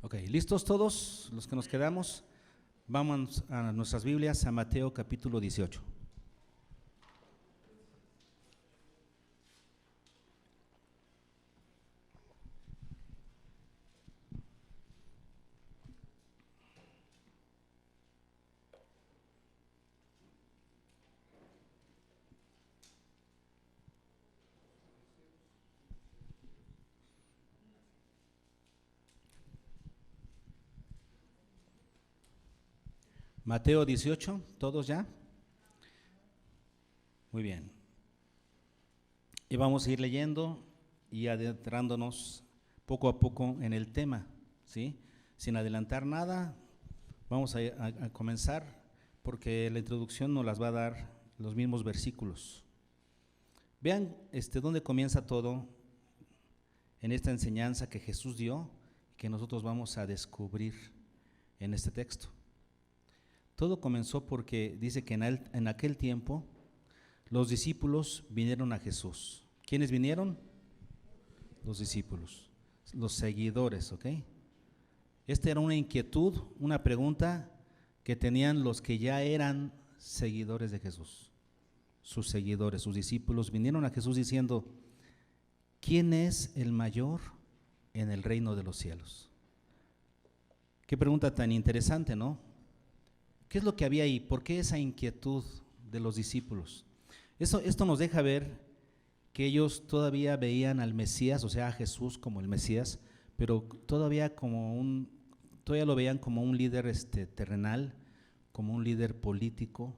Ok, ¿listos todos los que nos quedamos? Vamos a nuestras Biblias, a Mateo capítulo 18. Mateo 18, ¿todos ya? Muy bien. Y vamos a ir leyendo y adentrándonos poco a poco en el tema, ¿sí? Sin adelantar nada, vamos a comenzar porque la introducción nos las va a dar los mismos versículos. Vean dónde comienza todo en esta enseñanza que Jesús dio y que nosotros vamos a descubrir en este texto. Todo comenzó porque dice que en aquel tiempo los discípulos vinieron a Jesús. ¿Quiénes vinieron? Los discípulos, los seguidores, ¿ok? Esta era una inquietud, una pregunta que tenían los que ya eran seguidores de Jesús. Sus seguidores, sus discípulos vinieron a Jesús diciendo: ¿quién es el mayor en el reino de los cielos? Qué pregunta tan interesante, ¿no? ¿Qué es lo que había ahí? ¿Por qué esa inquietud de los discípulos? Esto nos deja ver que ellos todavía veían al Mesías, o sea, a Jesús como el Mesías, pero todavía lo veían como un líder terrenal, como un líder político,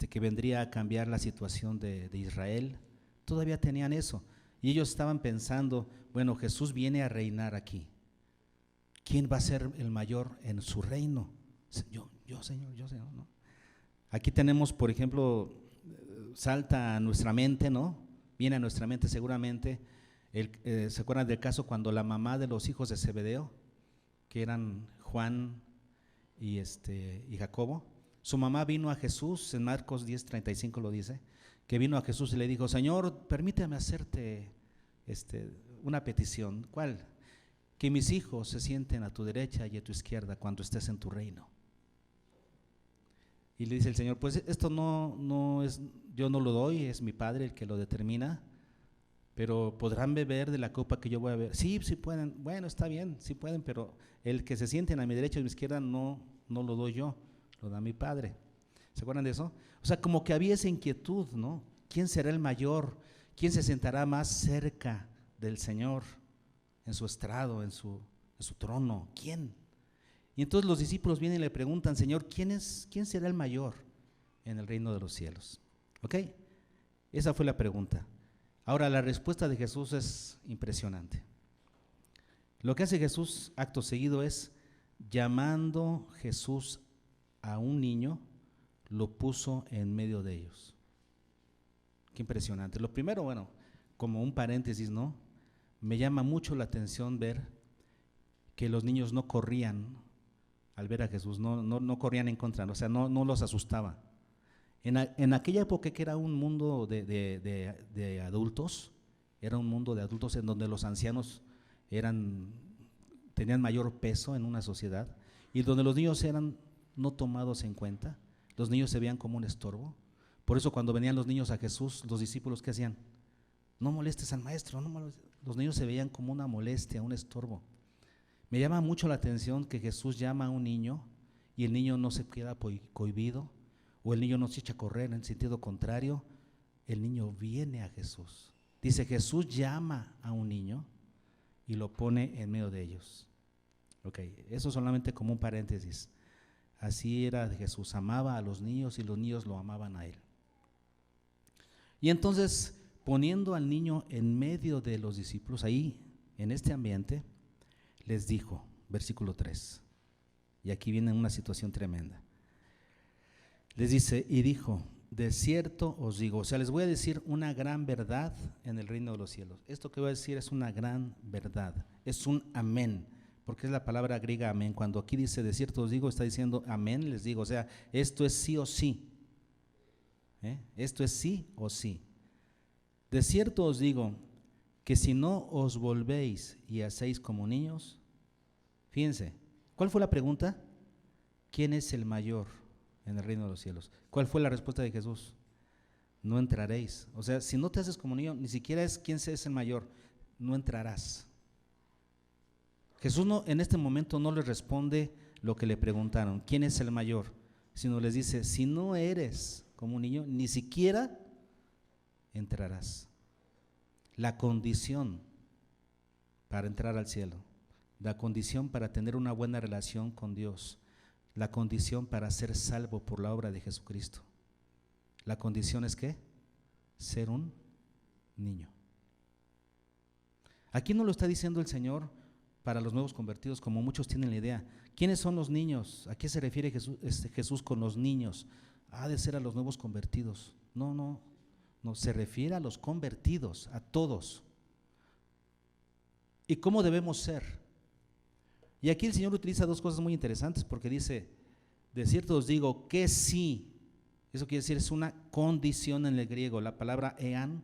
que vendría a cambiar la situación de Israel. Todavía tenían eso. Y ellos estaban pensando, bueno, Jesús viene a reinar aquí. ¿Quién va a ser el mayor en su reino? Yo, Señor, ¿no? Aquí tenemos, por ejemplo, salta a nuestra mente, ¿no? Viene a nuestra mente seguramente, ¿se acuerdan del caso cuando la mamá de los hijos de Zebedeo, que eran Juan y Jacobo, su mamá vino a Jesús, en Marcos 10:35 lo dice, que vino a Jesús y le dijo: Señor, permíteme hacerte una petición. ¿Cuál? Que mis hijos se sienten a tu derecha y a tu izquierda cuando estés en tu reino. Y le dice el Señor: pues esto no es, yo no lo doy, es mi Padre el que lo determina, pero ¿podrán beber de la copa que yo voy a beber? Sí pueden. Bueno, está bien, sí pueden, pero el que se sienten a mi derecha y a mi izquierda no lo doy yo, lo da mi Padre. ¿Se acuerdan de eso? O sea, como que había esa inquietud, ¿no? ¿Quién será el mayor? ¿Quién se sentará más cerca del Señor en su estrado, en su trono? ¿Quién? Y entonces los discípulos vienen y le preguntan: Señor, ¿quién será el mayor en el reino de los cielos? ¿Ok? Esa fue la pregunta. Ahora, la respuesta de Jesús es impresionante. Lo que hace Jesús acto seguido es, llamando Jesús a un niño, lo puso en medio de ellos. Qué impresionante. Lo primero, bueno, como un paréntesis, ¿no? Me llama mucho la atención ver que los niños no corrían al ver a Jesús, no corrían en contra, o sea, no los asustaba. En aquella época, que era un mundo de adultos, era un mundo de adultos en donde los ancianos tenían mayor peso en una sociedad, y donde los niños eran no tomados en cuenta. Los niños se veían como un estorbo. Por eso cuando venían los niños a Jesús, los discípulos, ¿qué hacían? No molestes al maestro, los niños se veían como una molestia, un estorbo. Me llama mucho la atención que Jesús llama a un niño y el niño no se queda cohibido, o el niño no se echa a correr, en sentido contrario, el niño viene a Jesús. Dice: Jesús llama a un niño y lo pone en medio de ellos. Ok, eso solamente como un paréntesis. Así era de Jesús, amaba a los niños y los niños lo amaban a él. Y entonces, poniendo al niño en medio de los discípulos, ahí, en este ambiente, les dijo, versículo 3, y aquí viene una situación tremenda. Les dice: y dijo, de cierto os digo, o sea, les voy a decir una gran verdad en el reino de los cielos. Esto que voy a decir es una gran verdad, es un amén, porque es la palabra griega amén. Cuando aquí dice de cierto os digo, está diciendo amén, les digo, o sea, esto es sí o sí. Esto es sí o sí. De cierto os digo que si no os volvéis y hacéis como niños, Fíjense, ¿cuál fue la pregunta? ¿Quién es el mayor en el reino de los cielos? ¿Cuál fue la respuesta de Jesús? No entraréis. O sea, si no te haces como niño, ni siquiera es quién es el mayor, no entrarás. Jesús no, en este momento no les responde lo que le preguntaron, ¿quién es el mayor? Sino les dice, si no eres como un niño, ni siquiera entrarás. La condición para entrar al cielo, la condición para tener una buena relación con Dios, la condición para ser salvo por la obra de Jesucristo. La condición es ¿qué? Ser un niño. Aquí no lo está diciendo el Señor para los nuevos convertidos, como muchos tienen la idea. ¿Quiénes son los niños? ¿A qué se refiere Jesús con los niños? Ha de ser a los nuevos convertidos. No, se refiere a los convertidos, a todos. ¿Y cómo debemos ser? Y aquí el Señor utiliza dos cosas muy interesantes, porque dice, de cierto os digo que sí. Eso quiere decir, es una condición en el griego. La palabra ean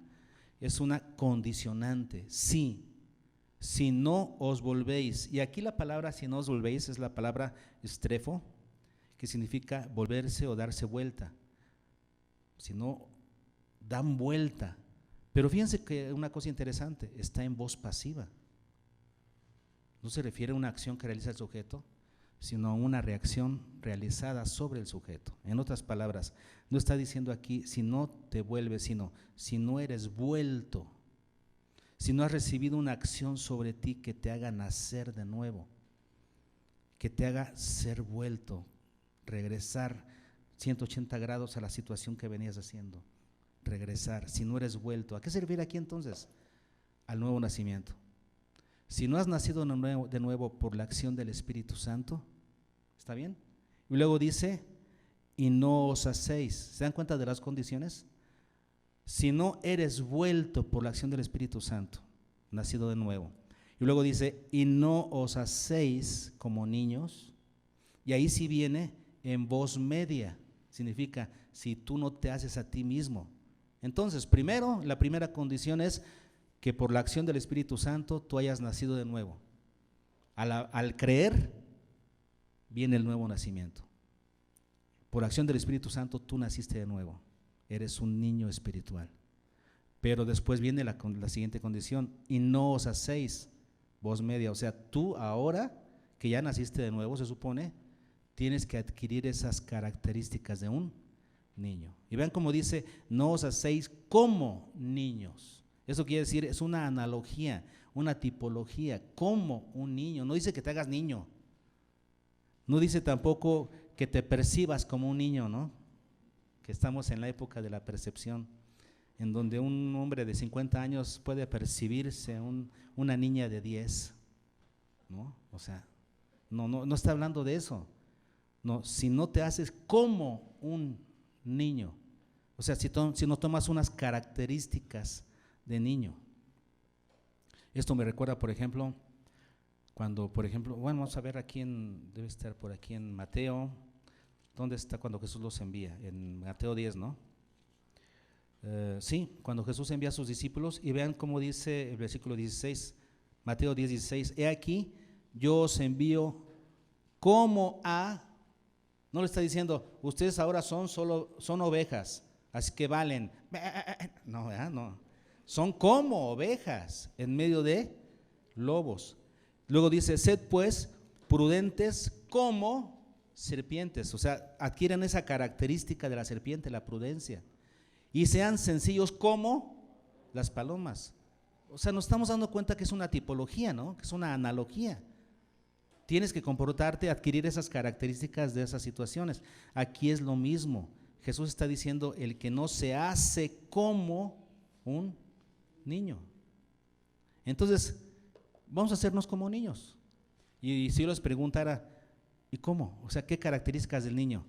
es una condicionante, sí. Si no os volvéis, y aquí la palabra si no os volvéis es la palabra estrefo, que significa volverse o darse vuelta. Si no, dan vuelta. Pero fíjense que una cosa interesante, está en voz pasiva. No se refiere a una acción que realiza el sujeto, sino a una reacción realizada sobre el sujeto. En otras palabras, no está diciendo aquí si no te vuelves, sino si no eres vuelto, si no has recibido una acción sobre ti que te haga nacer de nuevo, que te haga ser vuelto, regresar 180 grados a la situación que venías haciendo, regresar, si no eres vuelto. ¿A qué se refiere aquí entonces? Al nuevo nacimiento. Si no has nacido de nuevo por la acción del Espíritu Santo, ¿está bien? Y luego dice, y no os hacéis. ¿Se dan cuenta de las condiciones? Si no eres vuelto por la acción del Espíritu Santo, nacido de nuevo. Y luego dice, y no os hacéis como niños. Y ahí sí viene en voz media. Significa, si tú no te haces a ti mismo. Entonces, primero, la primera condición es que por la acción del Espíritu Santo tú hayas nacido de nuevo. Al creer, viene el nuevo nacimiento. Por acción del Espíritu Santo tú naciste de nuevo. Eres un niño espiritual. Pero después viene la siguiente condición, y no os hacéis, voz media. O sea, tú ahora que ya naciste de nuevo, se supone, tienes que adquirir esas características de un niño. Y vean cómo dice, no os hacéis como niños. Eso quiere decir, es una analogía, una tipología, como un niño. No dice que te hagas niño. No dice tampoco que te percibas como un niño, ¿no? Que estamos en la época de la percepción, en donde un hombre de 50 años puede percibirse una niña de 10, ¿no? O sea, no está hablando de eso. No, si no te haces como un niño, o sea, si no tomas unas características de niño. Esto me recuerda, por ejemplo, cuando, por ejemplo, bueno, vamos a ver aquí debe estar por aquí en Mateo. ¿Dónde está cuando Jesús los envía? En Mateo 10, ¿no? Sí, cuando Jesús envía a sus discípulos, y vean cómo dice el versículo 16, Mateo 10, 16, he aquí, yo os envío como a, no le está diciendo, ustedes ahora son ovejas, así que valen, no, ¿verdad? No. Son como ovejas en medio de lobos. Luego dice, sed pues prudentes como serpientes. O sea, adquieren esa característica de la serpiente, la prudencia. Y sean sencillos como las palomas. O sea, nos estamos dando cuenta que es una tipología, ¿no? Que es una analogía. Tienes que comportarte, adquirir esas características de esas situaciones. Aquí es lo mismo. Jesús está diciendo, el que no se hace como un niño. Entonces, vamos a hacernos como niños. Y si yo les preguntara, ¿y cómo? O sea, ¿qué características del niño?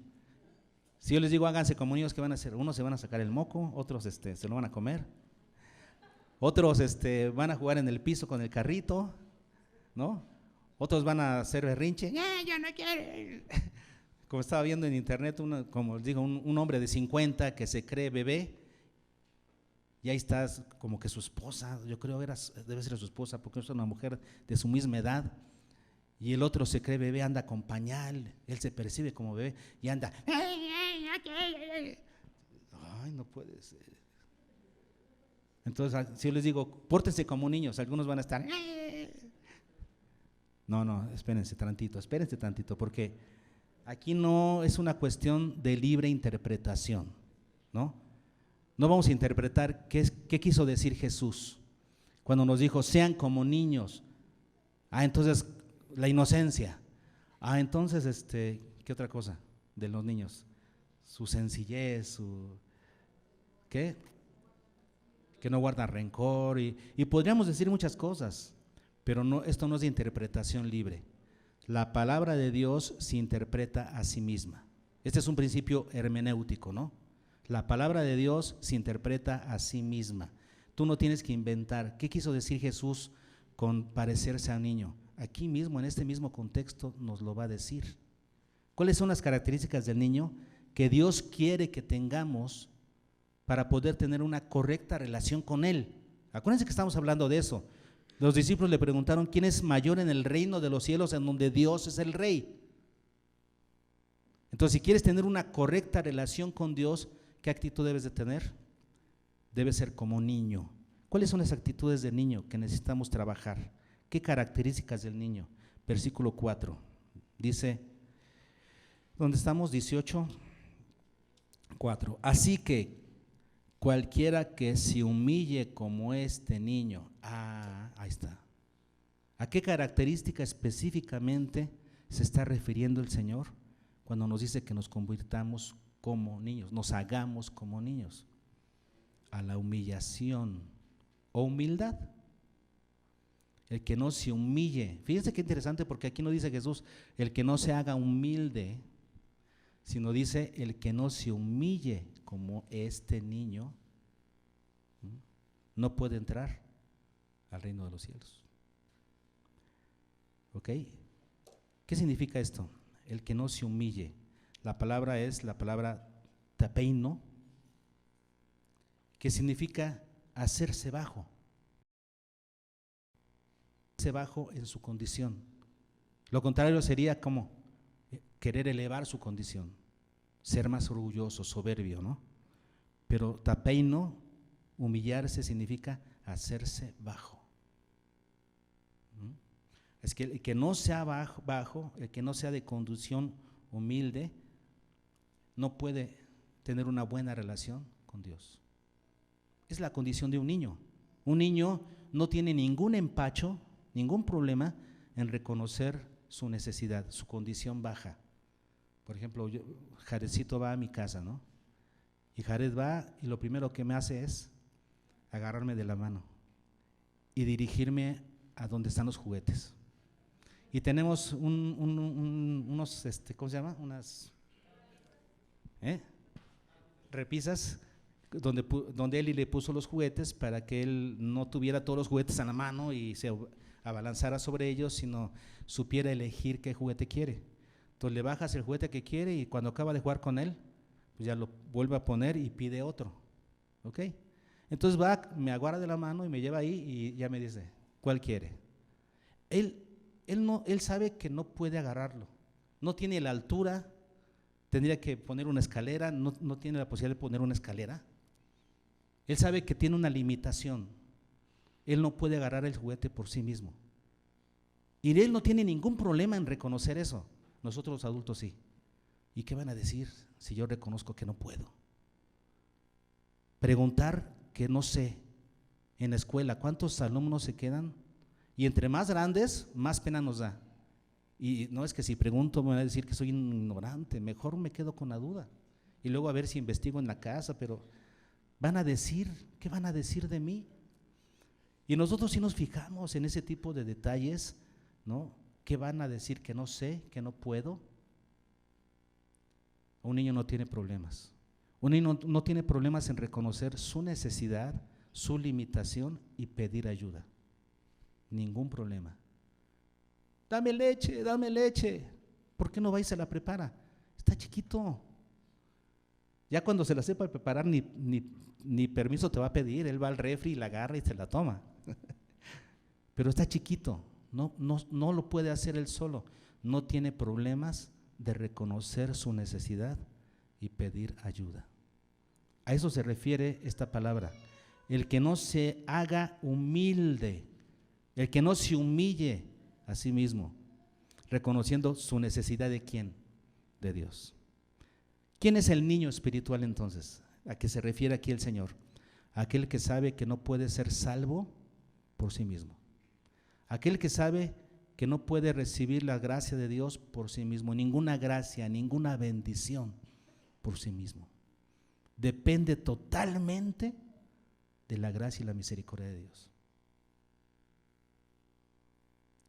Si yo les digo, háganse como niños, ¿qué van a hacer? Unos se van a sacar el moco, otros se lo van a comer, otros van a jugar en el piso con el carrito, ¿no? Otros van a hacer berrinche, yo no quiero. Como estaba viendo en internet, como les digo, un hombre de 50 que se cree bebé. Y ahí está como que su esposa, yo creo debe ser su esposa, porque es una mujer de su misma edad. Y el otro se cree bebé, anda con pañal, él se percibe como bebé y anda. Ay, no puede ser. Entonces, si yo les digo, pórtense como niños, algunos van a estar. No, espérense tantito, porque aquí no es una cuestión de libre interpretación, ¿no? No vamos a interpretar qué quiso decir Jesús cuando nos dijo, sean como niños. Entonces, la inocencia. Entonces, ¿qué otra cosa de los niños? Su sencillez, ¿qué? Que no guardan rencor y podríamos decir muchas cosas, pero no, esto no es de interpretación libre. La palabra de Dios se interpreta a sí misma. Este es un principio hermenéutico, ¿no? La palabra de Dios se interpreta a sí misma. Tú no tienes que inventar. ¿Qué quiso decir Jesús con parecerse a un niño? Aquí mismo, en este mismo contexto, nos lo va a decir. ¿Cuáles son las características del niño que Dios quiere que tengamos para poder tener una correcta relación con Él? Acuérdense que estamos hablando de eso. Los discípulos le preguntaron, ¿quién es mayor en el reino de los cielos en donde Dios es el rey? Entonces, si quieres tener una correcta relación con Dios, ¿qué actitud debes de tener? Debes ser como niño. ¿Cuáles son las actitudes del niño que necesitamos trabajar? ¿Qué características del niño? Versículo 4, dice, ¿dónde estamos? 18, 4. Así que cualquiera que se humille como este niño, ahí está. ¿A qué característica específicamente se está refiriendo el Señor cuando nos dice que nos convirtamos como niños, nos hagamos como niños? A la humillación o humildad. El que no se humille. Fíjense qué interesante, porque aquí no dice Jesús el que no se haga humilde, sino dice el que no se humille como este niño no puede entrar al reino de los cielos. ¿Ok? ¿Qué significa esto? El que no se humille. La palabra es la palabra tapeino, que significa hacerse bajo. Hacerse bajo en su condición. Lo contrario sería como querer elevar su condición, ser más orgulloso, soberbio, ¿no? Pero tapeino, humillarse, significa hacerse bajo. Es que el que no sea bajo, el que no sea de condición humilde, no puede tener una buena relación con Dios. Es la condición de un niño. Un niño no tiene ningún empacho, ningún problema en reconocer su necesidad, su condición baja. Por ejemplo, Jaredcito va a mi casa, ¿no? Y Jared va y lo primero que me hace es agarrarme de la mano y dirigirme a donde están los juguetes. Y tenemos unos, ¿cómo se llama? Unas repisas donde él le puso los juguetes para que él no tuviera todos los juguetes a la mano y se abalanzara sobre ellos, sino supiera elegir qué juguete quiere. Entonces le bajas el juguete que quiere y cuando acaba de jugar con él, pues ya lo vuelve a poner y pide otro. ¿Ok? Entonces va, me agarra de la mano y me lleva ahí y ya me dice, ¿cuál quiere? Él sabe que no puede agarrarlo, no tiene la altura, tendría que poner una escalera, no tiene la posibilidad de poner una escalera. Él sabe que tiene una limitación, él no puede agarrar el juguete por sí mismo. Y él no tiene ningún problema en reconocer eso, nosotros los adultos sí. ¿Y qué van a decir si yo reconozco que no puedo? Preguntar que no sé. En la escuela, ¿cuántos alumnos se quedan? Y entre más grandes, más pena nos da. Y no es que si pregunto me van a decir que soy ignorante, mejor me quedo con la duda. Y luego a ver si investigo en la casa, pero van a decir, ¿qué van a decir de mí? Y nosotros sí nos fijamos en ese tipo de detalles, ¿no? ¿Qué van a decir que no sé, que no puedo? Un niño no tiene problemas. Un niño no tiene problemas en reconocer su necesidad, su limitación y pedir ayuda. Ningún problema. Dame leche, dame leche. ¿Por qué no va y se la prepara? Está chiquito. Ya cuando se la sepa preparar, ni permiso te va a pedir. Él va al refri y la agarra y se la toma. Pero está chiquito, no lo puede hacer él solo. No tiene problemas de reconocer su necesidad y pedir ayuda. A eso se refiere esta palabra. El que no se haga humilde, el que no se humille a sí mismo, reconociendo su necesidad de ¿quién? De Dios. ¿Quién es el niño espiritual entonces? ¿A qué se refiere aquí el Señor? Aquel que sabe que no puede ser salvo por sí mismo. Aquel que sabe que no puede recibir la gracia de Dios por sí mismo, ninguna gracia, ninguna bendición por sí mismo. Depende totalmente de la gracia y la misericordia de Dios.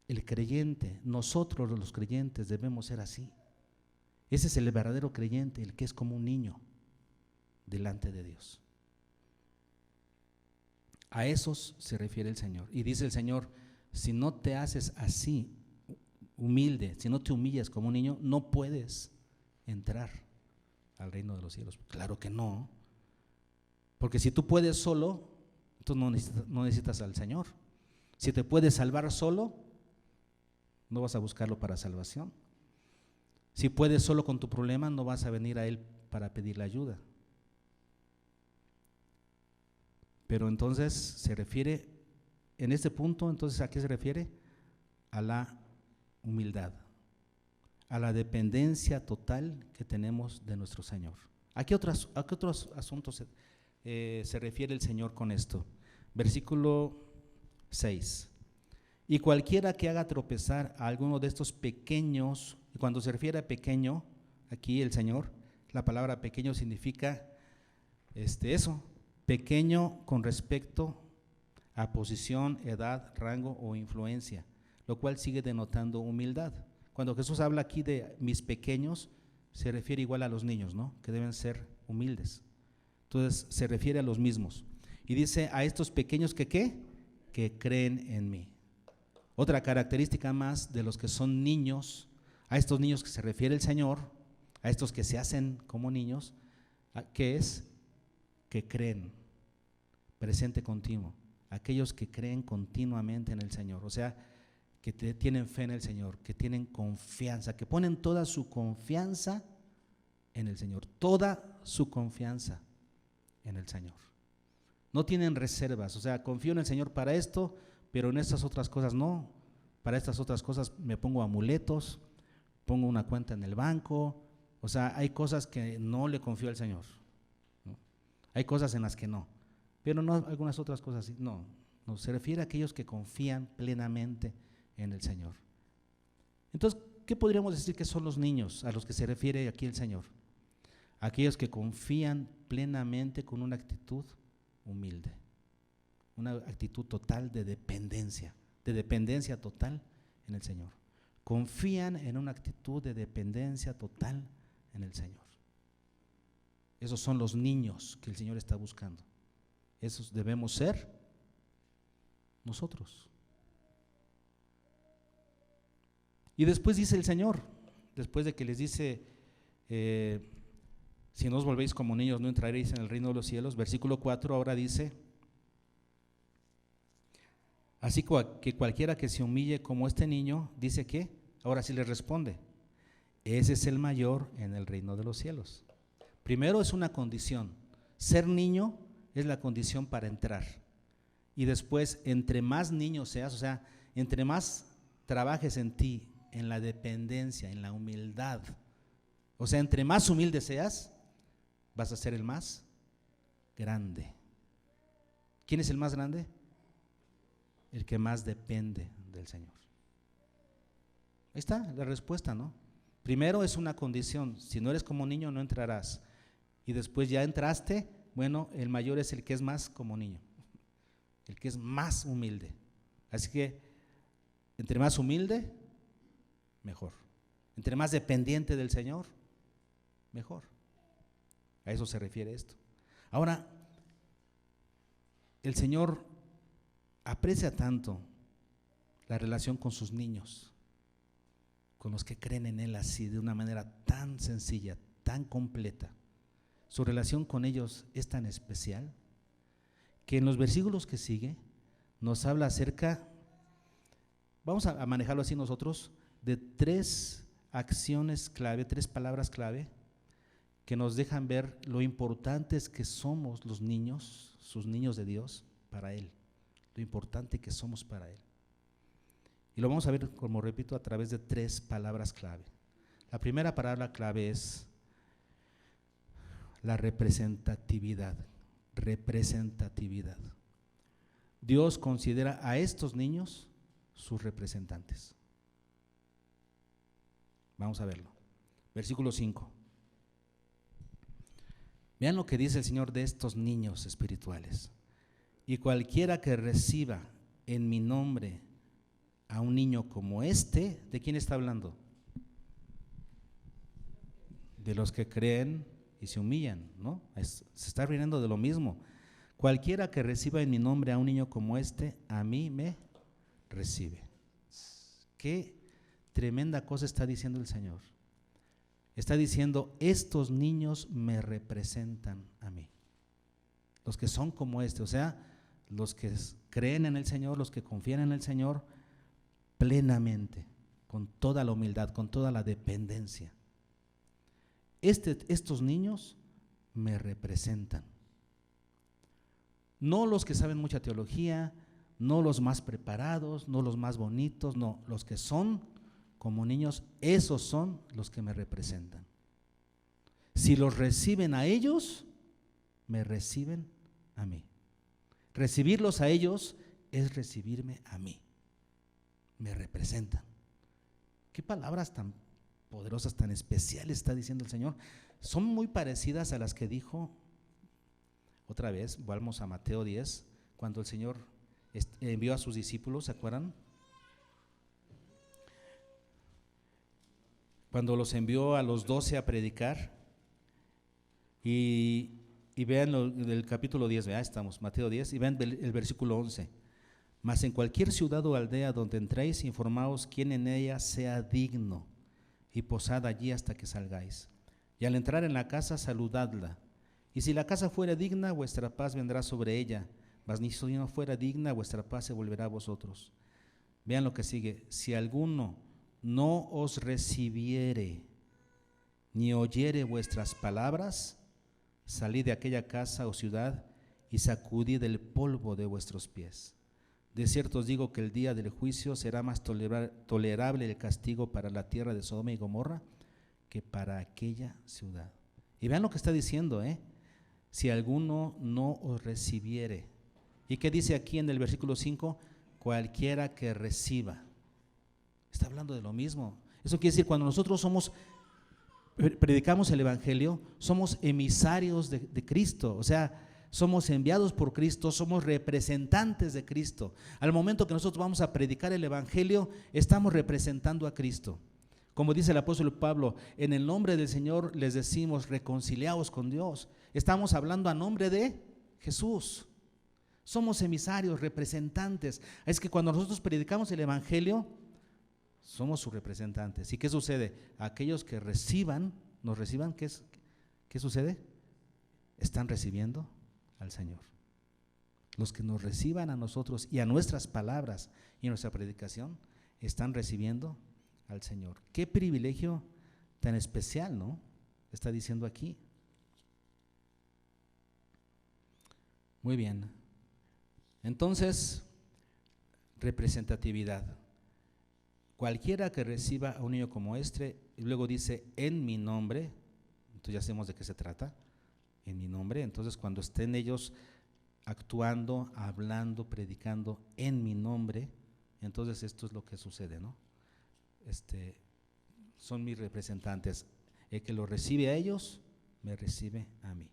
El creyente, nosotros los creyentes debemos ser así. Ese es el verdadero creyente, el que es como un niño delante de Dios. A esos se refiere el Señor. Y dice el Señor, si no te haces así, humilde, si no te humillas como un niño, no puedes entrar al reino de los cielos. Claro que no. Porque si tú puedes solo, entonces no necesitas al Señor. Si te puedes salvar solo, no vas a buscarlo para salvación. Si puedes solo con tu problema, no vas a venir a Él para pedirle ayuda. Pero entonces se refiere, en este punto, entonces ¿a qué se refiere? A la humildad, a la dependencia total que tenemos de nuestro Señor. ¿A qué otros asuntos se refiere el Señor con esto? Versículo 6. Y cualquiera que haga tropezar a alguno de estos pequeños, y cuando se refiere a pequeño, aquí el Señor, la palabra pequeño significa eso, pequeño con respecto a posición, edad, rango o influencia, lo cual sigue denotando humildad. Cuando Jesús habla aquí de mis pequeños, se refiere igual a los niños, ¿no? Que deben ser humildes. Entonces se refiere a los mismos. Y dice a estos pequeños que ¿qué? Que creen en mí. Otra característica más de los que son niños, a estos niños que se refiere el Señor, a estos que se hacen como niños, ¿qué es? Que creen, presente continuo, aquellos que creen continuamente en el Señor, o sea, que tienen fe en el Señor, que tienen confianza, que ponen toda su confianza en el Señor, toda su confianza en el Señor. No tienen reservas, o sea, confío en el Señor para esto, pero en estas otras cosas no. Para estas otras cosas me pongo amuletos, pongo una cuenta en el banco, o sea, hay cosas que no le confío al Señor, ¿no? Hay cosas en las que no, pero no algunas otras cosas sí, no, se refiere a aquellos que confían plenamente en el Señor. Entonces, ¿qué podríamos decir que son los niños a los que se refiere aquí el Señor? Aquellos que confían plenamente con una actitud humilde, una actitud total de dependencia total en el Señor. Confían en una actitud de dependencia total en el Señor. Esos son los niños que el Señor está buscando. Esos debemos ser nosotros. Y después dice el Señor, después de que les dice, si no os volvéis como niños, no entraréis en el reino de los cielos. Versículo 4 ahora dice, así que cualquiera que se humille como este niño, dice que, ahora sí le responde, ese es el mayor en el reino de los cielos. Primero es una condición, ser niño es la condición para entrar. Y después, entre más niño seas, o sea, entre más trabajes en ti, en la dependencia, en la humildad, o sea, entre más humilde seas, vas a ser el más grande. ¿Quién es el más grande? El que más depende del Señor. Ahí está la respuesta, ¿no? Primero es una condición, si no eres como niño no entrarás. Y después ya entraste, bueno, el mayor es el que es más como niño, el que es más humilde. Así que, entre más humilde, mejor. Entre más dependiente del Señor, mejor. A eso se refiere esto. Ahora, el Señor aprecia tanto la relación con sus niños, con los que creen en Él así, de una manera tan sencilla, tan completa. Su relación con ellos es tan especial que en los versículos que sigue nos habla acerca vamos a manejarlo así nosotros, de 3 acciones clave, 3 palabras clave, que nos dejan ver lo importantes que somos los niños, sus niños de Dios, para Él, lo importante que somos para Él. Y lo vamos a ver, como repito, a través de 3 palabras clave. La primera palabra clave es la representatividad. Representatividad. Dios considera a estos niños sus representantes. Vamos a verlo. Versículo 5. Vean lo que dice el Señor de estos niños espirituales. Y cualquiera que reciba en mi nombre a un niño como este, ¿de quién está hablando? De los que creen y se humillan, ¿no? Se está refiriendo de lo mismo. Cualquiera que reciba en mi nombre a un niño como este, a mí me recibe. Qué tremenda cosa está diciendo el Señor. Está diciendo, estos niños me representan a mí. Los que son como este, o sea, los que creen en el Señor, los que confían en el Señor plenamente, con toda la humildad, con toda la dependencia. Estos niños me representan. No los que saben mucha teología, no los más preparados, no los más bonitos, no, los que son como niños, esos son los que me representan. Si los reciben a ellos, me reciben a mí. Recibirlos a ellos es recibirme a mí. Me representan. Qué palabras tan poderosas, tan especiales está diciendo el Señor. Son muy parecidas a las que dijo, otra vez, vamos a Mateo 10, cuando el Señor envió a sus discípulos, ¿se acuerdan? Cuando los envió a los 12 a predicar, y vean del capítulo 10, estamos, Mateo 10, y vean el versículo 11. Mas en cualquier ciudad o aldea donde entréis, informaos quién en ella sea digno, y posad allí hasta que salgáis. Y al entrar en la casa, saludadla. Y si la casa fuera digna, vuestra paz vendrá sobre ella, mas ni si no fuera digna, vuestra paz se volverá a vosotros. Vean lo que sigue. Si alguno no os recibiere, ni oyere vuestras palabras, salid de aquella casa o ciudad y sacudid el polvo de vuestros pies. De cierto os digo que el día del juicio será más tolerable el castigo para la tierra de Sodoma y Gomorra que para aquella ciudad. Y vean lo que está diciendo, si alguno no os recibiere. ¿Y qué dice aquí en el versículo 5? Cualquiera que reciba. Está hablando de lo mismo. Eso quiere decir, cuando nosotros predicamos el Evangelio, somos emisarios de Cristo, o sea, somos enviados por Cristo, somos representantes de Cristo. Al momento que nosotros vamos a predicar el Evangelio, estamos representando a Cristo. Como dice el apóstol Pablo, en el nombre del Señor les decimos, reconciliaos con Dios. Estamos hablando a nombre de Jesús. Somos emisarios, representantes. Es que cuando nosotros predicamos el Evangelio, somos sus representantes. ¿Y qué sucede? Aquellos que nos reciban, ¿qué sucede? Están recibiendo al Señor. Los que nos reciban a nosotros y a nuestras palabras y a nuestra predicación, están recibiendo al Señor. Qué privilegio tan especial, ¿no? Está diciendo aquí. Muy bien. Entonces, representatividad. Cualquiera que reciba a un niño como este, y luego dice, en mi nombre, entonces ya sabemos de qué se trata, en mi nombre. Entonces cuando estén ellos actuando, hablando, predicando en mi nombre, entonces esto es lo que sucede, ¿no? Son mis representantes. El que lo recibe a ellos, me recibe a mí.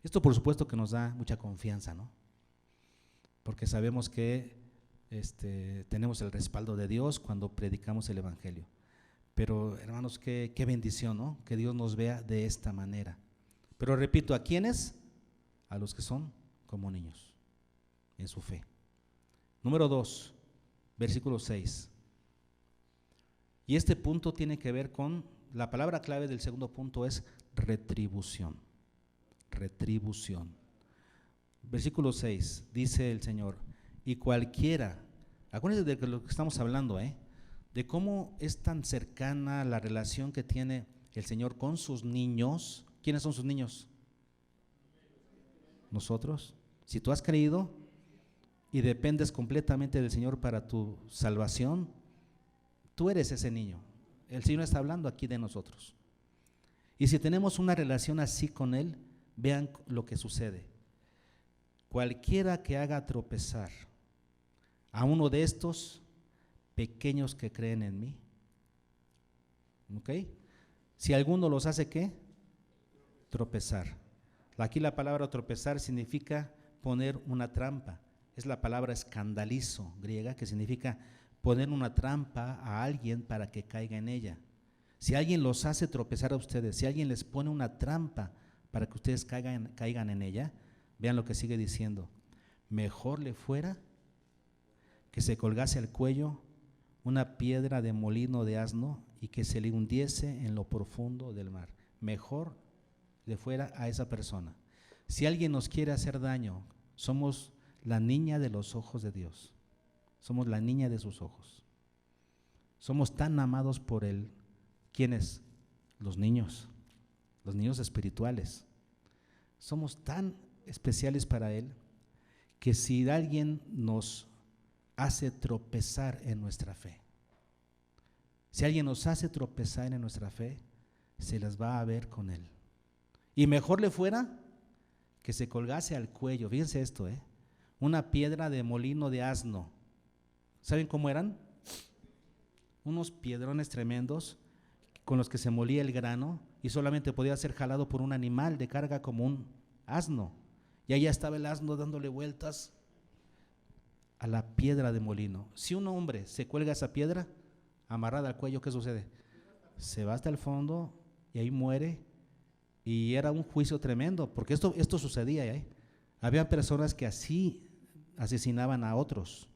Esto por supuesto que nos da mucha confianza, ¿no? Porque sabemos que tenemos el respaldo de Dios cuando predicamos el Evangelio. Pero hermanos, qué bendición, ¿no? Que Dios nos vea de esta manera. Pero repito, ¿a quiénes? A los que son como niños, en su fe. Número 2, versículo 6. Y este punto tiene que ver con, la palabra clave del segundo punto es retribución. Retribución. Versículo 6, dice el Señor, y cualquiera Acuérdense de lo que estamos hablando, de cómo es tan cercana la relación que tiene el Señor con sus niños. ¿Quiénes son sus niños? Nosotros. Si tú has creído y dependes completamente del Señor para tu salvación, tú eres ese niño. El Señor está hablando aquí de nosotros. Y si tenemos una relación así con Él, vean lo que sucede. Cualquiera que haga tropezar a uno de estos pequeños que creen en mí, ¿ok? Si alguno los hace, ¿qué? Tropezar. Aquí la palabra tropezar significa poner una trampa. Es la palabra escandalizo griega, que significa poner una trampa a alguien para que caiga en ella. Si alguien los hace tropezar a ustedes, si alguien les pone una trampa para que ustedes caigan en ella, vean lo que sigue diciendo. Mejor le fuera que se colgase al cuello una piedra de molino de asno y que se le hundiese en lo profundo del mar. Mejor le fuera a esa persona. Si alguien nos quiere hacer daño, somos la niña de los ojos de Dios. Somos la niña de sus ojos. Somos tan amados por Él. ¿Quiénes? Los niños espirituales. Somos tan especiales para Él que si alguien nos hace tropezar en nuestra fe, si alguien nos hace tropezar en nuestra fe, se las va a ver con Él. Y mejor le fuera que se colgase al cuello, fíjense esto, una piedra de molino de asno. ¿Saben cómo eran? Unos piedrones tremendos con los que se molía el grano y solamente podía ser jalado por un animal de carga como un asno. Y allá estaba el asno dándole vueltas a la piedra de molino. Si un hombre se cuelga esa piedra amarrada al cuello, ¿qué sucede? Se va hasta el fondo y ahí muere. Y era un juicio tremendo, porque esto sucedía, Había personas que así asesinaban a otros.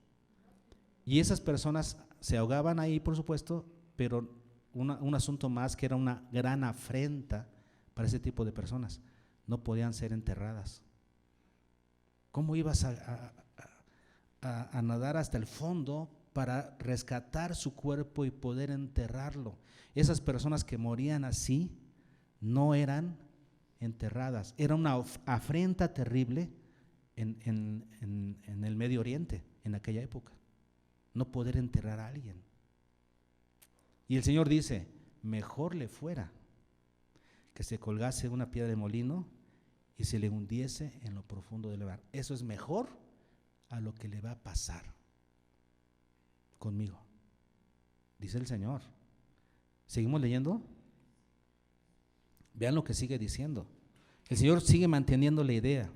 Y esas personas se ahogaban ahí, por supuesto, pero un asunto más que era una gran afrenta para ese tipo de personas. No podían ser enterradas. ¿Cómo ibas a nadar hasta el fondo para rescatar su cuerpo y poder enterrarlo? Esas personas que morían así no eran enterradas. Era una afrenta terrible en el Medio Oriente en aquella época, no poder enterrar a alguien. Y el Señor dice, mejor le fuera que se colgase una piedra de molino y se le hundiese en lo profundo del mar. Eso es mejor a lo que le va a pasar conmigo, dice el Señor. ¿Seguimos leyendo? Vean lo que sigue diciendo. El Señor sigue manteniendo la idea.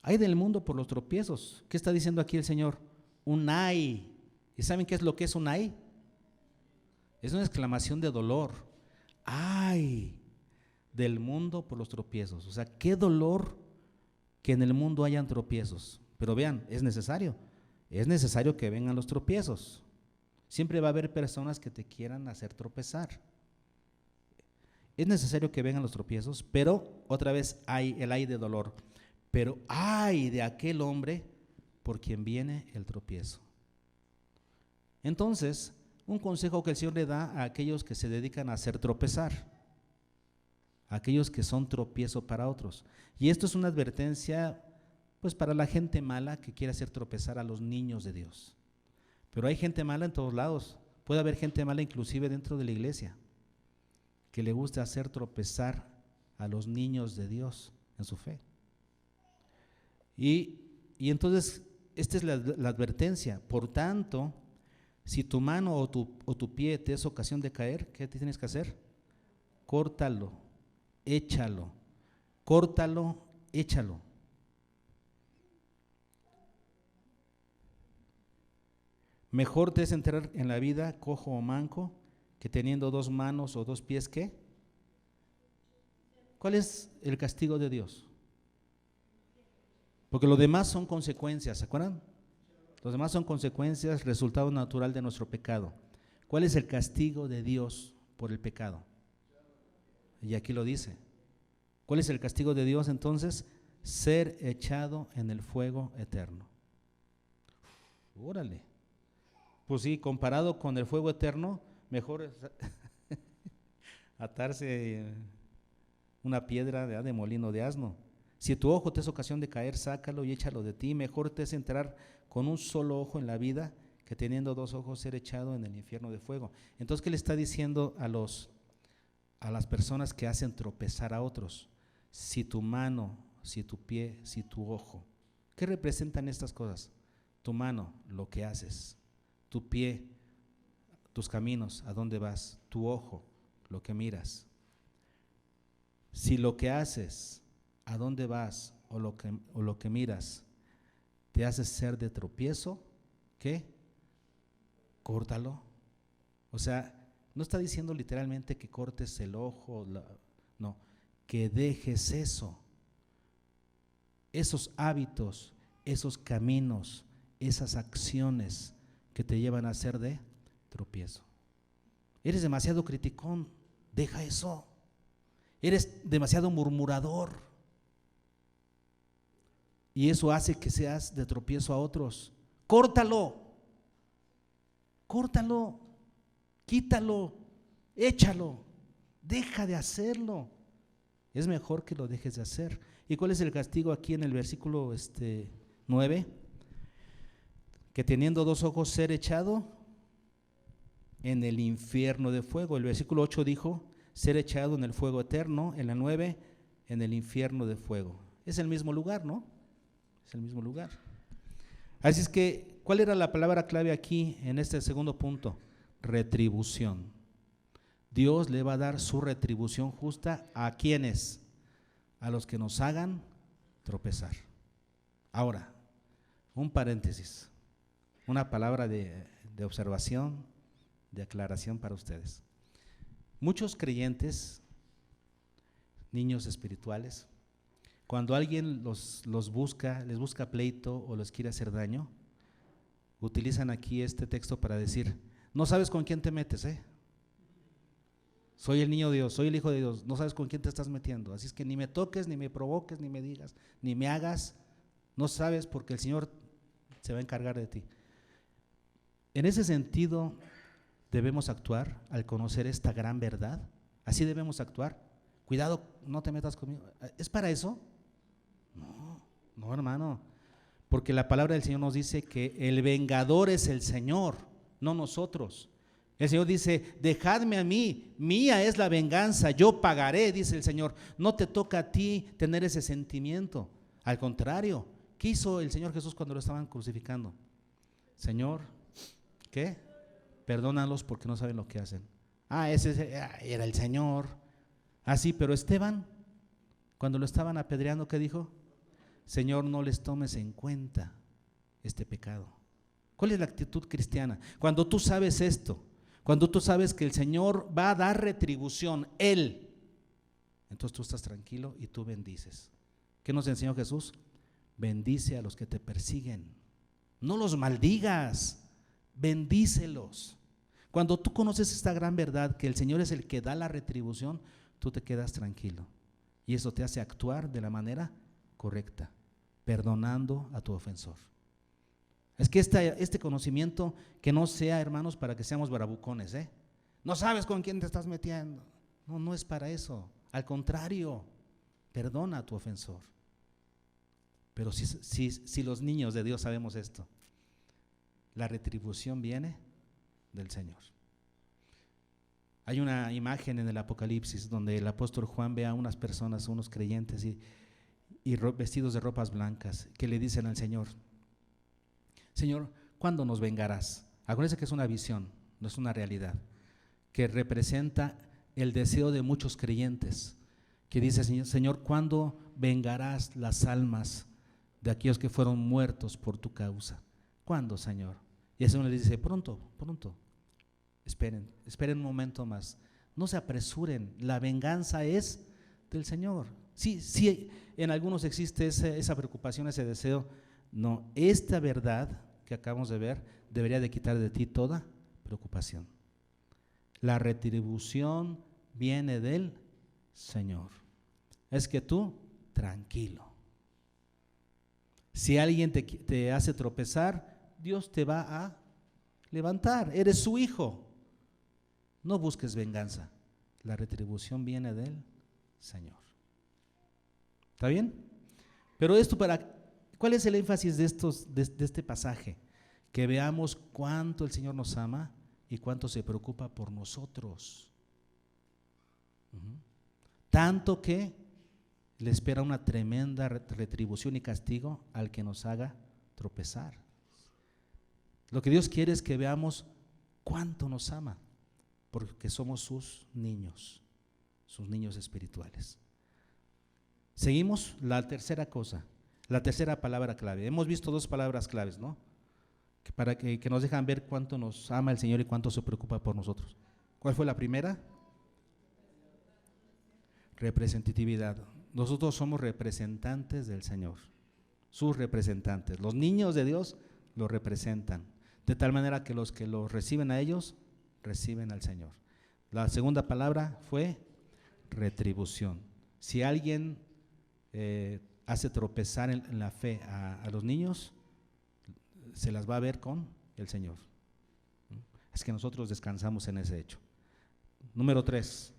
Ay del mundo por los tropiezos. ¿Qué está diciendo aquí el Señor? Un ay. ¿Y saben qué es lo que es un ay? Es una exclamación de dolor. Ay del mundo por los tropiezos. O sea, qué dolor que en el mundo hayan tropiezos. Pero vean, es necesario que vengan los tropiezos. Siempre va a haber personas que te quieran hacer tropezar. Es necesario que vengan los tropiezos, pero otra vez hay el ay de dolor. Pero ay de aquel hombre por quien viene el tropiezo. Entonces, un consejo que el Señor le da a aquellos que se dedican a hacer tropezar, a aquellos que son tropiezo para otros. Y esto es una advertencia, pues, para la gente mala que quiere hacer tropezar a los niños de Dios. Pero hay gente mala en todos lados. Puede haber gente mala inclusive dentro de la iglesia, que le gusta hacer tropezar a los niños de Dios en su fe. Y entonces, esta es la advertencia. Por tanto, si tu mano o tu pie te es ocasión de caer, ¿qué tienes que hacer? Córtalo, échalo. Córtalo, échalo. Mejor te es entrar en la vida cojo o manco que teniendo 2 manos o 2 pies, ¿qué? ¿Cuál es el castigo de Dios? Porque lo demás son consecuencias, ¿se acuerdan? Los demás son consecuencias, resultado natural de nuestro pecado. ¿Cuál es el castigo de Dios por el pecado? Y aquí lo dice. ¿Cuál es el castigo de Dios entonces? Ser echado en el fuego eterno. Órale. Pues sí, comparado con el fuego eterno, mejor es atarse una piedra de molino de asno. Si tu ojo te es ocasión de caer, sácalo y échalo de ti. Mejor te es entrar con un solo ojo en la vida que teniendo dos ojos ser echado en el infierno de fuego. Entonces, ¿qué le está diciendo a las personas que hacen tropezar a otros? Si tu mano, si tu pie, si tu ojo. ¿Qué representan estas cosas? Tu mano, lo que haces. Tu pie, tus caminos, a dónde vas. Tu ojo, lo que miras. Si lo que haces, a dónde vas o lo que miras te hace ser de tropiezo, ¿qué? Córtalo. O sea, no está diciendo literalmente que cortes el ojo, no, que dejes eso, esos hábitos, esos caminos, esas acciones que te llevan a ser de tropiezo. Eres demasiado criticón, deja eso. Eres demasiado murmurador y eso hace que seas de tropiezo a otros. Córtalo, córtalo, quítalo, échalo, deja de hacerlo. Es mejor que lo dejes de hacer. ¿Y cuál es el castigo aquí en el versículo 9? Que teniendo dos ojos ser echado en el infierno de fuego. El versículo 8 dijo ser echado en el fuego eterno. En la 9, en el infierno de fuego. Es el mismo lugar, ¿no? Es el mismo lugar. Así es que, ¿cuál era la palabra clave aquí en este segundo punto? Retribución. Dios le va a dar su retribución justa ¿a quiénes? A los que nos hagan tropezar. Ahora, un paréntesis, una palabra de observación, de aclaración para ustedes. Muchos creyentes, niños espirituales, cuando alguien los busca, les busca pleito o les quiere hacer daño, utilizan aquí este texto para decir, no sabes con quién te metes, soy el niño de Dios, soy el hijo de Dios, no sabes con quién te estás metiendo, así es que ni me toques, ni me provoques, ni me digas, ni me hagas, no sabes porque el Señor se va a encargar de ti. En ese sentido debemos actuar al conocer esta gran verdad, así debemos actuar. Cuidado, no te metas conmigo, ¿es para eso? No, hermano, porque la palabra del Señor nos dice que el vengador es el Señor, no nosotros. El Señor dice, dejadme a mí, mía es la venganza, yo pagaré, dice el Señor. No te toca a ti tener ese sentimiento. Al contrario, ¿qué hizo el Señor Jesús cuando lo estaban crucificando? Señor, ¿qué? Perdónalos porque no saben lo que hacen. Ese era el Señor. Sí, pero Esteban, cuando lo estaban apedreando, ¿qué dijo? Señor, no les tomes en cuenta este pecado. ¿Cuál es la actitud cristiana? Cuando tú sabes esto, cuando tú sabes que el Señor va a dar retribución, Él, entonces tú estás tranquilo y tú bendices. ¿Qué nos enseñó Jesús? Bendice a los que te persiguen, no los maldigas, bendícelos. Cuando tú conoces esta gran verdad que el Señor es el que da la retribución, tú te quedas tranquilo y eso te hace actuar de la manera correcta, perdonando a tu ofensor. Es que este conocimiento que no sea, hermanos, para que seamos bravucones, no sabes con quién te estás metiendo. No es para eso. Al contrario, perdona a tu ofensor. Pero si los niños de Dios sabemos esto, la retribución viene del Señor. Hay una imagen en el Apocalipsis donde el apóstol Juan ve a unas personas, unos creyentes y vestidos de ropas blancas que le dicen al Señor, Señor, ¿cuándo nos vengarás? Acuérdense que es una visión, no es una realidad, que representa el deseo de muchos creyentes, que dice, Señor, ¿cuándo vengarás las almas de aquellos que fueron muertos por tu causa? ¿Cuándo, Señor? Y el Señor le dice, pronto, esperen un momento más, no se apresuren, la venganza es del Señor. Sí, en algunos existe esa preocupación, ese deseo. No, esta verdad que acabamos de ver debería de quitar de ti toda preocupación. La retribución viene del Señor. Es que tú, tranquilo. Si alguien te hace tropezar, Dios te va a levantar, eres su hijo. No busques venganza, la retribución viene del Señor. ¿Está bien? Pero ¿cuál es el énfasis de este pasaje? Que veamos cuánto el Señor nos ama y cuánto se preocupa por nosotros. Tanto que le espera una tremenda retribución y castigo al que nos haga tropezar. Lo que Dios quiere es que veamos cuánto nos ama, porque somos sus niños espirituales. Seguimos, la tercera cosa, la tercera palabra clave. Hemos visto dos palabras claves, ¿no? Para que nos dejan ver cuánto nos ama el Señor y cuánto se preocupa por nosotros. ¿Cuál fue la primera? Representatividad. Nosotros somos representantes del Señor, sus representantes. Los niños de Dios lo representan, de tal manera que los que lo reciben a ellos, reciben al Señor. La segunda palabra fue retribución. Si alguien hace tropezar en la fe a los niños, se las va a ver con el Señor. Es que nosotros descansamos en ese hecho. Número 3.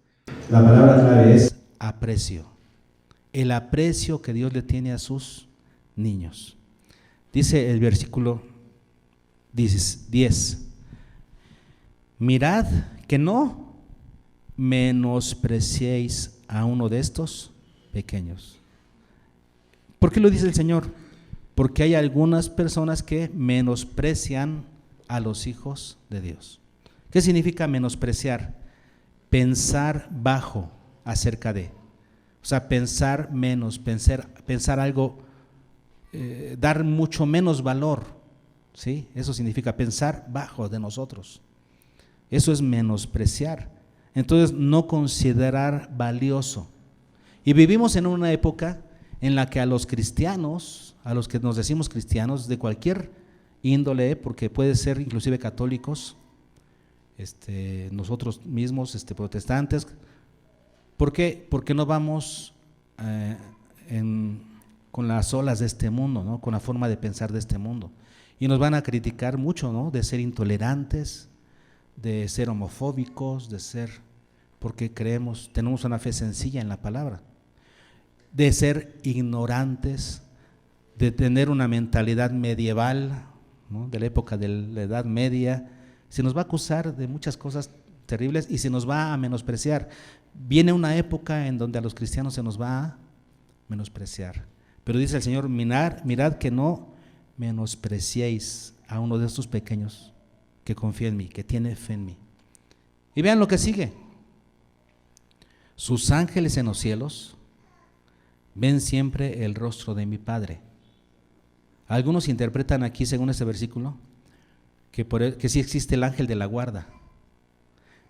La palabra clave es aprecio. El aprecio que Dios le tiene a sus niños. Dice el versículo 10: mirad que no menospreciéis a uno de estos pequeños. ¿Por qué lo dice el Señor? Porque hay algunas personas que menosprecian a los hijos de Dios. ¿Qué significa menospreciar? Pensar bajo acerca de, o sea, pensar menos, pensar algo, dar mucho menos valor, ¿sí? Eso significa pensar bajo de nosotros. Eso es menospreciar. Entonces, no considerar valioso. Y vivimos en una época en la que a los cristianos, a los que nos decimos cristianos de cualquier índole, porque puede ser inclusive católicos, nosotros mismos protestantes, ¿por qué? Porque no vamos con las olas de este mundo, ¿no? Con la forma de pensar de este mundo, y nos van a criticar mucho, ¿no? De ser intolerantes, de ser homofóbicos, porque tenemos una fe sencilla en la palabra, de ser ignorantes, de tener una mentalidad medieval, ¿no? De la época de la Edad Media. Se nos va a acusar de muchas cosas terribles y se nos va a menospreciar. Viene una época en donde a los cristianos se nos va a menospreciar, pero dice el Señor: mirad que no menospreciéis a uno de estos pequeños que confía en mí, que tiene fe en mí. Y vean lo que sigue: sus ángeles en los cielos ven siempre el rostro de mi Padre. Algunos interpretan aquí, según este versículo, que sí existe el ángel de la guarda,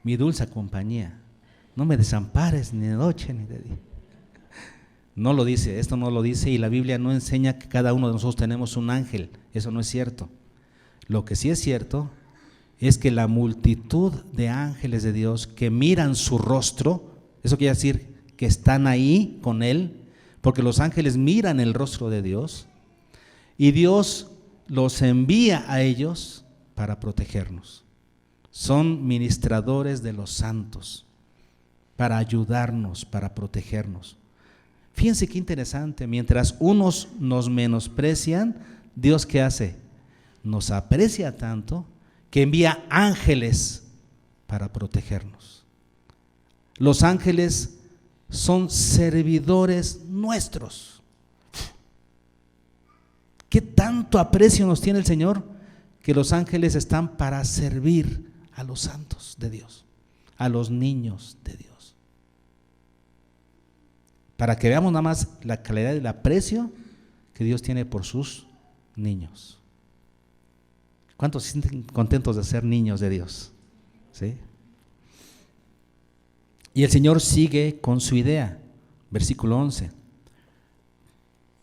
mi dulce compañía, no me desampares ni de noche ni de día. No lo dice, esto no lo dice, y la Biblia no enseña que cada uno de nosotros tenemos un ángel. Eso no es cierto. Lo que sí es cierto es que la multitud de ángeles de Dios que miran su rostro, eso quiere decir que están ahí con Él, porque los ángeles miran el rostro de Dios, y Dios los envía a ellos para protegernos. Son ministradores de los santos, para ayudarnos, para protegernos. Fíjense qué interesante: mientras unos nos menosprecian, Dios, ¿qué hace? Nos aprecia tanto que envía ángeles para protegernos. Los ángeles son servidores nuestros. ¿Qué tanto aprecio nos tiene el Señor? Que los ángeles están para servir a los santos de Dios, a los niños de Dios. Para que veamos nada más la calidad del aprecio que Dios tiene por sus niños. ¿Cuántos se sienten contentos de ser niños de Dios? ¿Sí? Y el Señor sigue con su idea, versículo 11: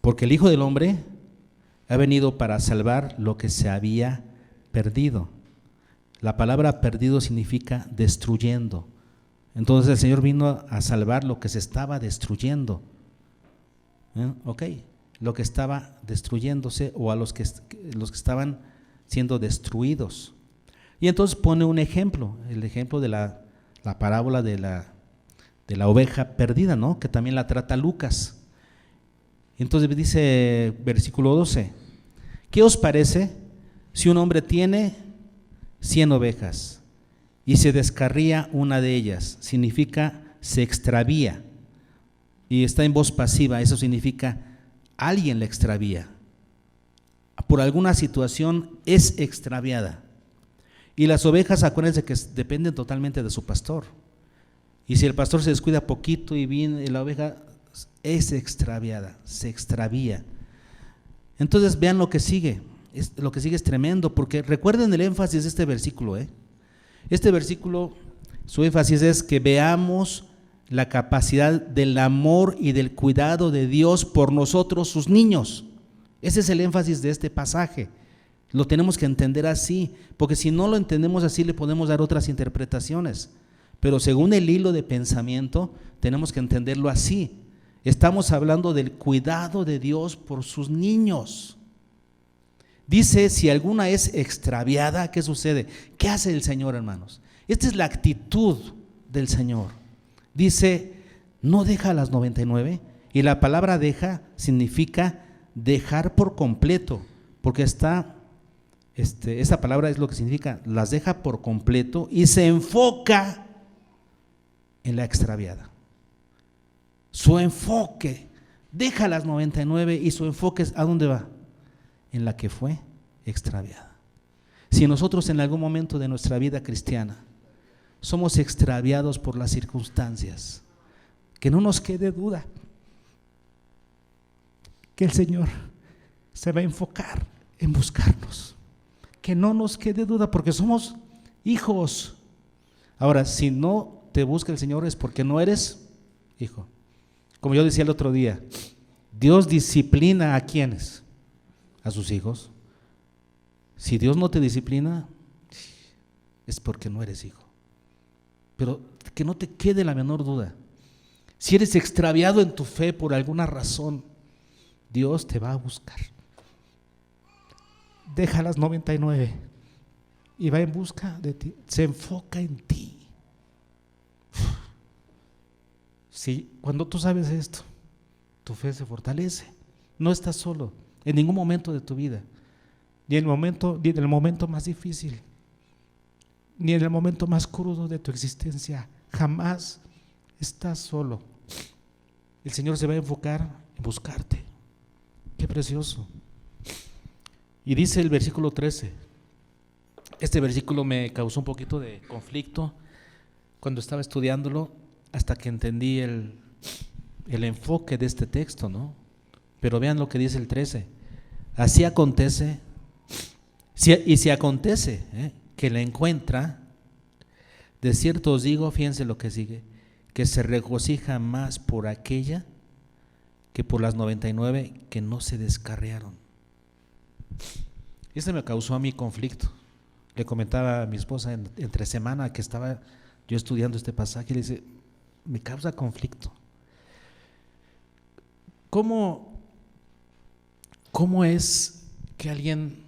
porque el Hijo del Hombre ha venido para salvar lo que se había perdido. La palabra perdido significa destruyendo. Entonces el Señor vino a salvar lo que se estaba destruyendo. Lo que estaba destruyéndose, o a los que estaban siendo destruidos. Y entonces pone un ejemplo, el ejemplo de la parábola de la oveja perdida, ¿no? Que también la trata Lucas. Entonces dice versículo 12, ¿qué os parece si un hombre tiene 100 ovejas y se descarría una de ellas? Significa se extravía, y está en voz pasiva, eso significa alguien la extravía. Por alguna situación es extraviada. Y las ovejas, acuérdense que dependen totalmente de su pastor. Y si el pastor se descuida poquito y viene la oveja, es extraviada, se extravía. Entonces vean lo que sigue. Lo que sigue es tremendo, porque recuerden el énfasis de este versículo. Este versículo, su énfasis es que veamos la capacidad del amor y del cuidado de Dios por nosotros, sus niños. Ese es el énfasis de este pasaje. Lo tenemos que entender así, porque si no lo entendemos así le podemos dar otras interpretaciones. Pero según el hilo de pensamiento tenemos que entenderlo así. Estamos hablando del cuidado de Dios por sus niños. Dice, si alguna es extraviada, ¿qué sucede? ¿Qué hace el Señor, hermanos? Esta es la actitud del Señor. Dice, no deja a las 99, y la palabra deja significa dejar por completo, porque esa palabra es lo que significa, las deja por completo y se enfoca en la extraviada. Su enfoque, deja las 99 y su enfoque es, ¿a dónde va? En la que fue extraviada. Si nosotros en algún momento de nuestra vida cristiana somos extraviados por las circunstancias, que no nos quede duda que el Señor se va a enfocar en buscarnos, que no nos quede duda, porque somos hijos. Ahora, si no te busca el Señor es porque no eres hijo. Como yo decía el otro día, Dios disciplina ¿a quiénes? A sus hijos. Si Dios no te disciplina, es porque no eres hijo. Pero que no te quede la menor duda. Si eres extraviado en tu fe por alguna razón, Dios te va a buscar. Deja las 99 y va en busca de ti. Se enfoca en ti. Si cuando tú sabes esto, tu fe se fortalece. No estás solo en ningún momento de tu vida, ni en el momento más difícil, ni en el momento más crudo de tu existencia. Jamás estás solo. El Señor se va a enfocar en buscarte. Qué precioso. Y dice el versículo 13. Este versículo me causó un poquito de conflicto cuando estaba estudiándolo, hasta que entendí el enfoque de este texto, ¿no? Pero vean lo que dice el 13. Así acontece, si acontece que la encuentra, de cierto os digo, fíjense lo que sigue, que se regocija más por aquella que por las 99 que no se descarriaron. Este me causó a mí conflicto. Le comentaba a mi esposa entre semana que estaba yo estudiando este pasaje, y le dice, me causa conflicto. ¿Cómo es que alguien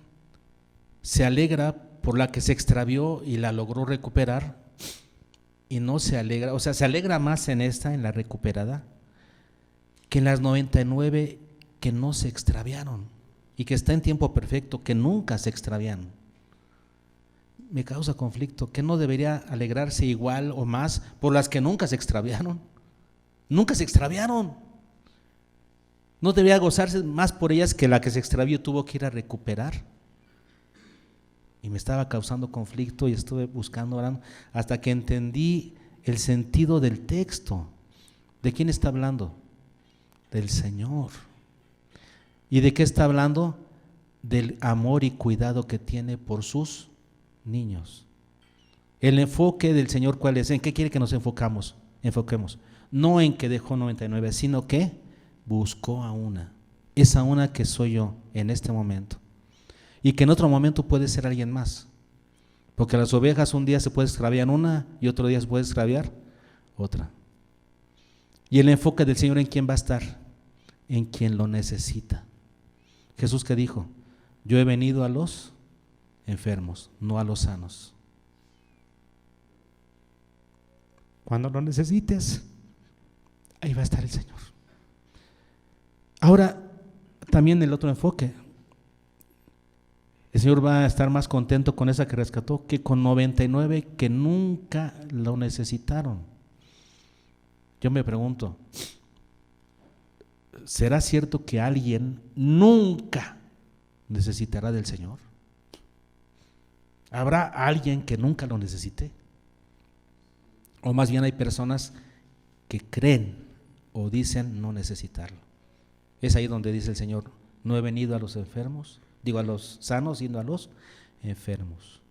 se alegra por la que se extravió y la logró recuperar, y no se alegra, o sea, se alegra más en la recuperada, que en las 99 que no se extraviaron y que está en tiempo perfecto, que nunca se extravían? Me causa conflicto. ¿Que no debería alegrarse igual o más por las que nunca se extraviaron? Nunca se extraviaron. ¿No debería gozarse más por ellas que la que se extravió tuvo que ir a recuperar? Y me estaba causando conflicto y estuve buscando, orando, hasta que entendí el sentido del texto. ¿De quién está hablando? Del Señor. ¿Y de qué está hablando? Del amor y cuidado que tiene por sus niños. El enfoque del Señor, ¿cuál es? ¿En qué quiere que nos enfoquemos? No en que dejó 99, sino que buscó a una. Esa una que soy yo en este momento. Y que en otro momento puede ser alguien más. Porque las ovejas un día se puede extraviar una y otro día se puede extraviar otra. Y el enfoque del Señor, ¿en quién va a estar? En quien lo necesita. Jesús, ¿qué dijo? Yo he venido a los enfermos, no a los sanos. Cuando lo necesites, ahí va a estar el Señor. Ahora, también el otro enfoque. El Señor va a estar más contento con esa que rescató que con 99 que nunca lo necesitaron. Yo me pregunto, ¿será cierto que alguien nunca necesitará del Señor? ¿Habrá alguien que nunca lo necesite? O más bien hay personas que creen o dicen no necesitarlo. Es ahí donde dice el Señor, no he venido a los enfermos, digo a los sanos, sino a los enfermos.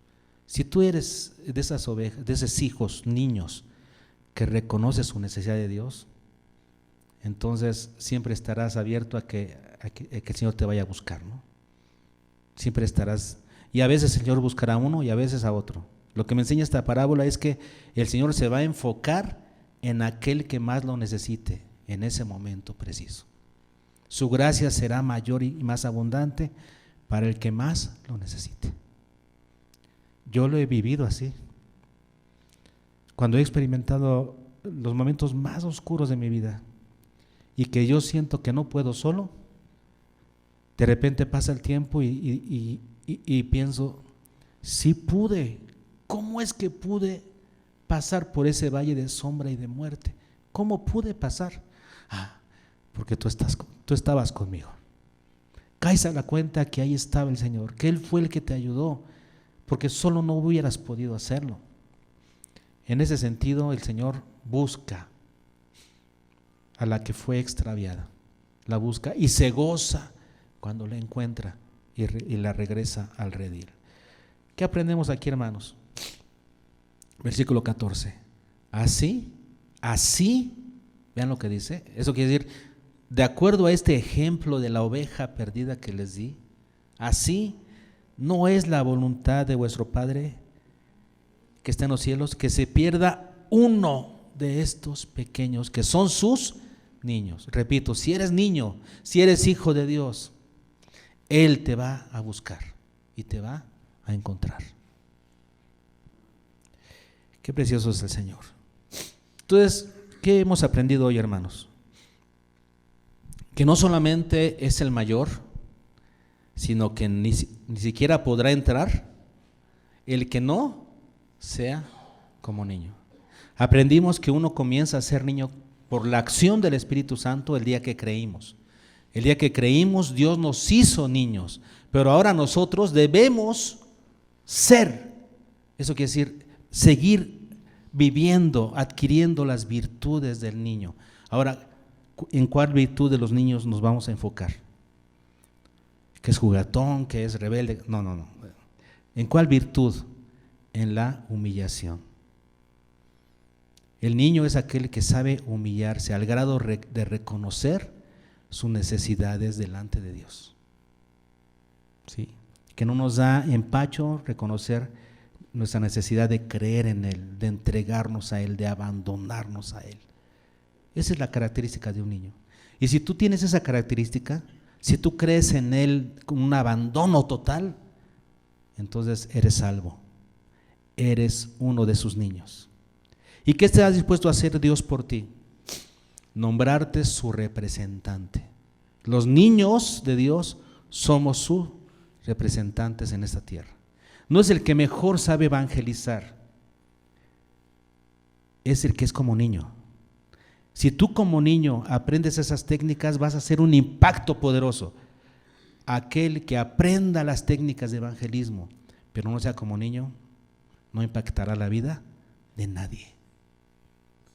Si tú eres de esas ovejas, de esos hijos, niños, que reconoces su necesidad de Dios, entonces siempre estarás abierto a que el Señor te vaya a buscar, ¿no? Siempre estarás, y a veces el Señor buscará a uno y a veces a otro. Lo que me enseña esta parábola es que el Señor se va a enfocar en aquel que más lo necesite en ese momento preciso. Su gracia será mayor y más abundante para el que más lo necesite. Yo lo he vivido así. Cuando he experimentado los momentos más oscuros de mi vida y que yo siento que no puedo solo, de repente pasa el tiempo y pienso, sí pude. ¿Cómo es que pude pasar por ese valle de sombra y de muerte? ¿Cómo pude pasar? Porque tú estabas conmigo. Caes a la cuenta que ahí estaba el Señor, que Él fue el que te ayudó, porque solo no hubieras podido hacerlo. En ese sentido, el Señor busca a la que fue extraviada, la busca y se goza cuando la encuentra y la regresa al redil. ¿Qué aprendemos aquí, hermanos? Versículo 14. Así, vean lo que dice. Eso quiere decir, de acuerdo a este ejemplo de la oveja perdida que les di, así no es la voluntad de vuestro Padre que está en los cielos, que se pierda uno de estos pequeños que son sus niños. Repito, si eres niño, si eres hijo de Dios, Él te va a buscar y te va a encontrar. Qué precioso es el Señor. Entonces, ¿qué hemos aprendido hoy, hermanos? Que no solamente es el mayor, sino que ni siquiera podrá entrar el que no sea como niño. Aprendimos que uno comienza a ser niño por la acción del Espíritu Santo el día que creímos. El día que creímos, Dios nos hizo niños, pero ahora nosotros debemos ser, eso quiere decir, seguir viviendo, adquiriendo las virtudes del niño. Ahora, ¿en cuál virtud de los niños nos vamos a enfocar? ¿Que es juguetón, que es rebelde? No. ¿En cuál virtud? En la humillación. El niño es aquel que sabe humillarse al grado de reconocer sus necesidades delante de Dios. ¿Sí? Que no nos da empacho reconocer nuestra necesidad de creer en Él, de entregarnos a Él, de abandonarnos a Él. Esa es la característica de un niño. Y si tú tienes esa característica, si tú crees en Él con un abandono total, entonces eres salvo. Eres uno de sus niños. ¿Y qué estás dispuesto a hacer Dios por ti? Nombrarte su representante. Los niños de Dios somos sus representantes en esta tierra. No es el que mejor sabe evangelizar, es el que es como niño. Si tú como niño aprendes esas técnicas, vas a hacer un impacto poderoso. Aquel que aprenda las técnicas de evangelismo, pero no sea como niño, no impactará la vida de nadie.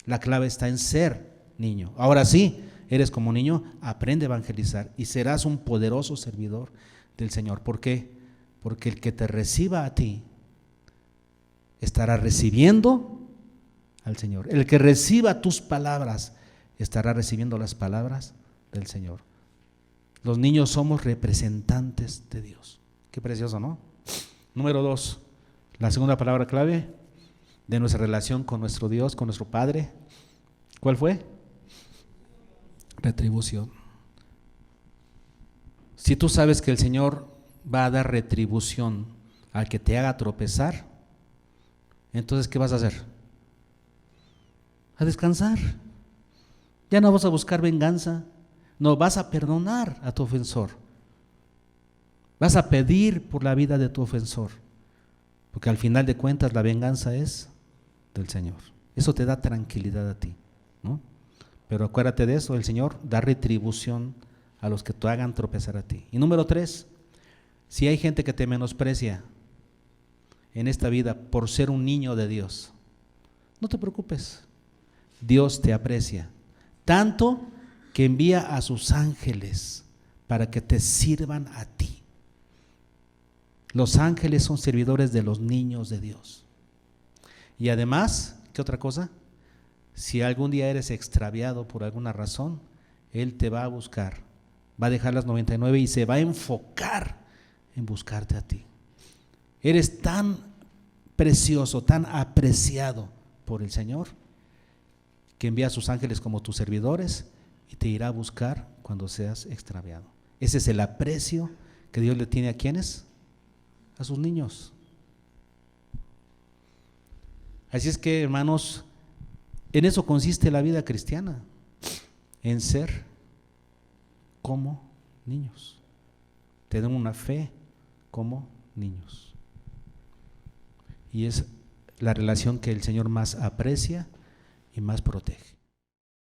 La clave está en ser niño. Ahora sí, eres como niño, aprende a evangelizar y serás un poderoso servidor del Señor. ¿Por qué? Porque el que te reciba a ti estará recibiendo al Señor. El que reciba tus palabras estará recibiendo las palabras del Señor. Los niños somos representantes de Dios. Qué precioso, ¿no? Número 2, la segunda palabra clave de nuestra relación con nuestro Dios, con nuestro Padre. ¿Cuál fue? Retribución. Si tú sabes que el Señor va a dar retribución al que te haga tropezar, entonces ¿qué vas a hacer? a descansar. Ya no vas a buscar venganza, no, vas a perdonar a tu ofensor. Vas a pedir por la vida de tu ofensor, porque al final de cuentas la venganza es del Señor. Eso te da tranquilidad a ti, ¿no? Pero acuérdate de eso, el Señor da retribución a los que te hagan tropezar a ti. Y número 3, si hay gente que te menosprecia en esta vida por ser un niño de Dios, no te preocupes, Dios te aprecia, tanto que envía a sus ángeles para que te sirvan a ti. Los ángeles son servidores de los niños de Dios. Y además, ¿qué otra cosa? Si algún día eres extraviado por alguna razón, Él te va a buscar, va a dejar las 99 y se va a enfocar en buscarte a ti. Eres tan precioso, tan apreciado por el Señor, que envía a sus ángeles como tus servidores y te irá a buscar cuando seas extraviado. Ese es el aprecio que Dios le tiene a ¿quiénes? A sus niños. Así es que, hermanos, en eso consiste la vida cristiana, en ser como niños, tener una fe como niños. Y es la relación que el Señor más aprecia y más protege.